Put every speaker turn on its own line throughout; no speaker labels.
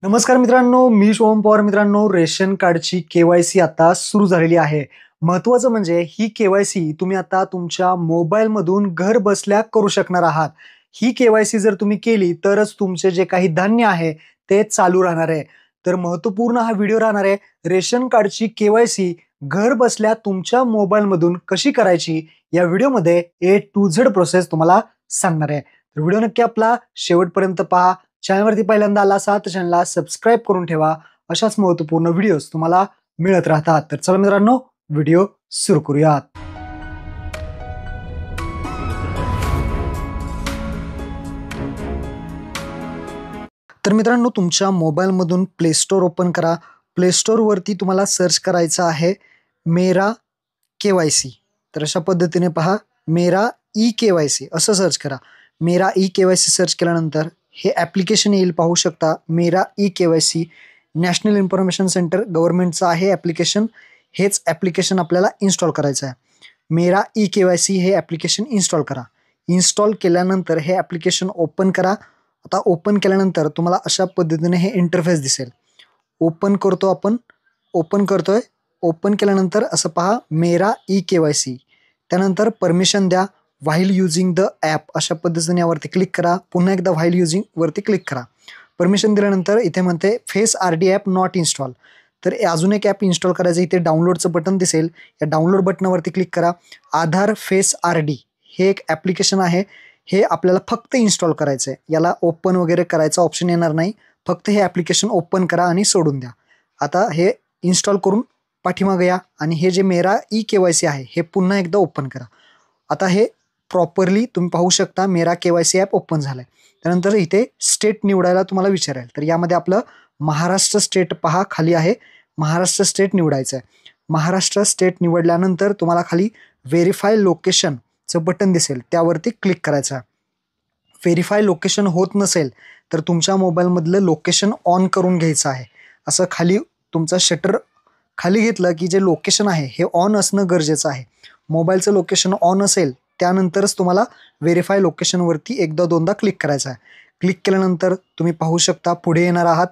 नमस्कार मित्रांनो, मी शोभम पवार. मित्रांनो, रेशन कार्डची केवायसी आता सुरू झालेली आहे. महत्त्वाचं म्हणजे ही केवायसी तुम्ही आता तुमच्या मोबाईलमधून घर बसल्या करू शकणार आहात. ही केवायसी जर तुम्ही केली तरच तुमचे जे काही धान्य आहे ते चालू राहणार आहे. तर महत्त्वपूर्ण हा व्हिडिओ राहणार आहे. रेशन कार्डची केवायसी घर बसल्या तुमच्या मोबाईलमधून कशी करायची या व्हिडिओमध्ये A to Z प्रोसेस तुम्हाला सांगणार आहे. तर व्हिडिओ नक्की आपला शेवटपर्यंत पहा. चॅनलवरती पहिल्यांदा आला असाल तर चॅनलला सबस्क्राईब करून ठेवा. अशाच महत्त्वपूर्ण व्हिडिओज तुम्हाला मिळत राहतात. तर चला मित्रांनो, व्हिडिओ सुरू करूयात. तर मित्रांनो, तुमच्या मोबाईलमधून प्ले स्टोअर ओपन करा. प्ले स्टोअरवरती तुम्हाला सर्च करायचं आहे मेरा केवायसी. तर अशा पद्धतीने पहा, मेरा ई केवायसी असं सर्च करा. मेरा ई केवायसी सर्च केल्यानंतर हे ॲप्लिकेशन येईल, पाहू शकता. Mera e KYC national information centre गव्हर्नमेंटचं आहे ॲप्लिकेशन. हेच ॲप्लिकेशन आपल्याला इन्स्टॉल करायचं आहे. मेरा ई केवायसी हे ॲप्लिकेशन इन्स्टॉल करा. इन्स्टॉल केल्यानंतर हे ॲप्लिकेशन ओपन करा. आता ओपन केल्यानंतर तुम्हाला अशा पद्धतीने हे इंटरफेस दिसेल. ओपन करतोय. ओपन केल्यानंतर असं पहा, मेरा ई केवायसी. त्यानंतर परमिशन द्या. व्हाईल युजिंग द ॲप अशा पद्धतीने यावरती क्लिक करा. पुन्हा एकदा व्हाईल युजिंग वरती क्लिक करा. परमिशन दिल्यानंतर इथे म्हणते face RD app not install. तर अजून एक ॲप इन्स्टॉल करायचं. इथे डाउनलोडचं बटन दिसेल. या डाउनलोड बटनावरती क्लिक करा. आधार फेस RD हे एक ॲप्लिकेशन आहे. हे आपल्याला फक्त इन्स्टॉल करायचं आहे. याला ओपन वगैरे करायचा ऑप्शन येणार नाही. फक्त हे ॲप्लिकेशन ओपन करा आणि सोडून द्या. आता हे इन्स्टॉल करून पाठीमागे या आणि हे जे मेरा ई केवायसी आहे हे पुन्हा एकदा ओपन करा. आता हे प्रॉपरली तुम्ही पाहू शकता, मेरा केवायसी ॲप ओपन झालं आहे. त्यानंतर इथे स्टेट निवडायला तुम्हाला विचारेल. तर यामध्ये आपलं महाराष्ट्र स्टेट पहा खाली आहे. महाराष्ट्र स्टेट निवडायचं आहे. महाराष्ट्र स्टेट निवडल्यानंतर तुम्हाला खाली व्हेरीफाय लोकेशनचं बटन दिसेल, त्यावरती क्लिक करायचं आहे. व्हेरीफाय लोकेशन होत नसेल तर तुमच्या मोबाईलमधलं लोकेशन ऑन करून घ्यायचं आहे. असं खाली तुमचं शटर खाली घेतलं की जे लोकेशन आहे हे ऑन असणं गरजेचं आहे. मोबाईलचं लोकेशन ऑन असेल त्यानंतरच तुम्हाला व्हेरीफाय लोकेशनवरती एकदा दोनदा क्लिक करायचं आहे. क्लिक केल्यानंतर तुम्ही पाहू शकता पुढे येणार आहात.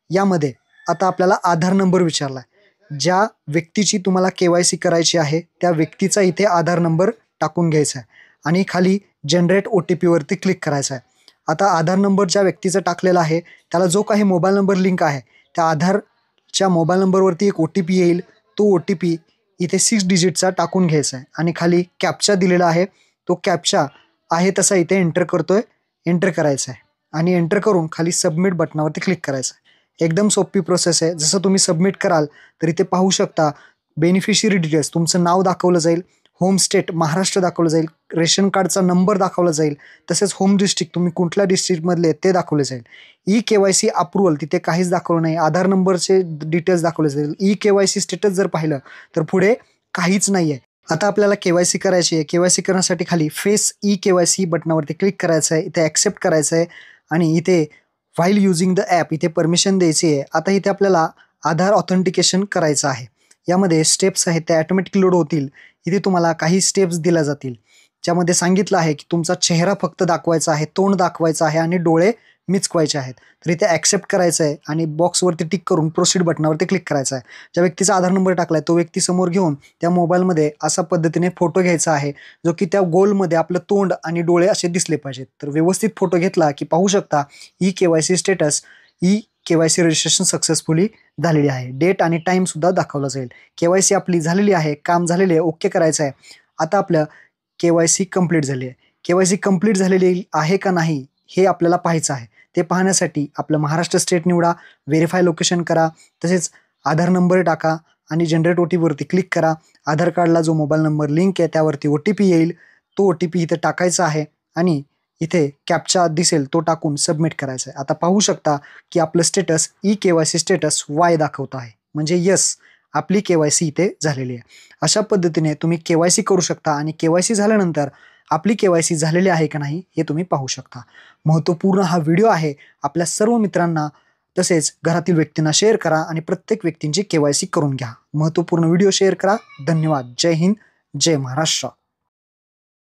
यामध्ये आता आपल्याला आधार नंबर विचारला आहे. ज्या व्यक्तीची तुम्हाला केवायसी करायची आहे त्या व्यक्तीचा इथे आधार नंबर टाकून घ्यायचा आहे आणि खाली जनरेट OTP वरती क्लिक करायचं आहे. आता आधार नंबर ज्या व्यक्तीचा टाकलेला आहे त्याला जो काही मोबाईल नंबर लिंक आहे त्या आधारच्या मोबाईल नंबरवरती एक OTP येईल. तो OTP इथे 6 डिजिटचा टाकून घ्यायचा आहे आणि खाली कॅप्चा दिलेला आहे. तो कॅप्चा आहे तसा इथे एंटर करायचा आहे आणि एंटर करून खाली सबमिट बटनावरती क्लिक करायचं आहे. एकदम सोपी प्रोसेस आहे. जसं तुम्ही सबमिट कराल तर इथे पाहू शकता बेनिफिशियरी डिटेल्स, तुमचं नाव दाखवलं जाईल, होम स्टेट महाराष्ट्र दाखवलं जाईल, रेशन कार्डचा नंबर दाखवला जाईल, तसेच होम डिस्ट्रिक्ट तुम्ही कुठल्या डिस्ट्रिक्टमधले ते दाखवले जाईल. ई केवायसी अप्रुव्हल तिथे काहीच दाखवलं नाही. आधार नंबरचे डिटेल्स दाखवले जाईल. ई केवायसी स्टेटस जर पाहिलं तर पुढे काहीच नाही आहे. आता आपल्याला केवायसी करायची आहे. केवायसी करण्यासाठी खाली फेस ई केवायसी बटनावरती क्लिक करायचं आहे. इथे ॲक्सेप्ट करायचं आहे आणि इथे व्हाईल युजिंग द ॲप इथे परमिशन द्यायची आहे. आता इथे आपल्याला आधार ऑथेंटिकेशन करायचं आहे. यामध्ये स्टेप्स आहेत त्या ॲटोमॅटिक लोड होतील. इथे तुम्हाला काही स्टेप्स दिल्या जातील ज्यामध्ये सांगितलं आहे की तुमचा चेहरा फक्त दाखवायचा आहे, तोंड दाखवायचं आहे आणि डोळे मिचकवायचे आहेत. तर इथे ॲक्सेप्ट करायचं आहे आणि बॉक्सवरती टिक करून प्रोसीड बटनावरती क्लिक करायचं आहे. ज्या व्यक्तीचा आधार नंबर टाकला आहे तो व्यक्ती समोर घेऊन त्या मोबाईलमध्ये अशा पद्धतीने फोटो घ्यायचा आहे जो की त्या गोलमध्ये आपलं तोंड आणि डोळे असे दिसले पाहिजेत. तर व्यवस्थित फोटो घेतला की पाहू शकता e KYC status, e KYC registration successfully झालेली आहे. डेट आणि टाईम सुद्धा दाखवला जाईल. केवायसी आपली झालेली आहे, काम झालेले आहे, ओके करायचं आहे. आता आपलं केवायसी कंप्लीट झाली आहे. केवायसी कंप्लीट झालेली आहे का नाही हे आपल्याला पाहायचं आहे. ते पाहण्यासाठी आपलं महाराष्ट्र स्टेट निवडा, व्हेरीफाय लोकेशन करा, तसेच आधार नंबर टाका आणि जनरेट OTP वरती क्लिक करा. आधार कार्डला जो मोबाईल नंबर लिंक आहे त्यावरती OTP येईल. तो OTP इथे टाकायचा आहे आणि इथे कॅप्चा दिसेल तो टाकून सबमिट करायचं आहे. आता पाहू शकता की आपलं status e KYC status Y दाखवत आहे, म्हणजे यस, आपली केवायसी इथे झालेली आहे. अशा पद्धतीने तुम्ही केवायसी करू शकता आणि केवायसी झाल्यानंतर आपली केवायसी झालेली आहे का नाही हे तुम्ही पाहू शकता. महत्त्वपूर्ण हा व्हिडिओ आहे. आपल्या सर्व मित्रांना तसेच घरातील व्यक्तींना शेअर करा आणि प्रत्येक व्यक्तींची केवायसी करून घ्या. महत्त्वपूर्ण व्हिडिओ शेअर करा. धन्यवाद. जय हिंद, जय महाराष्ट्र.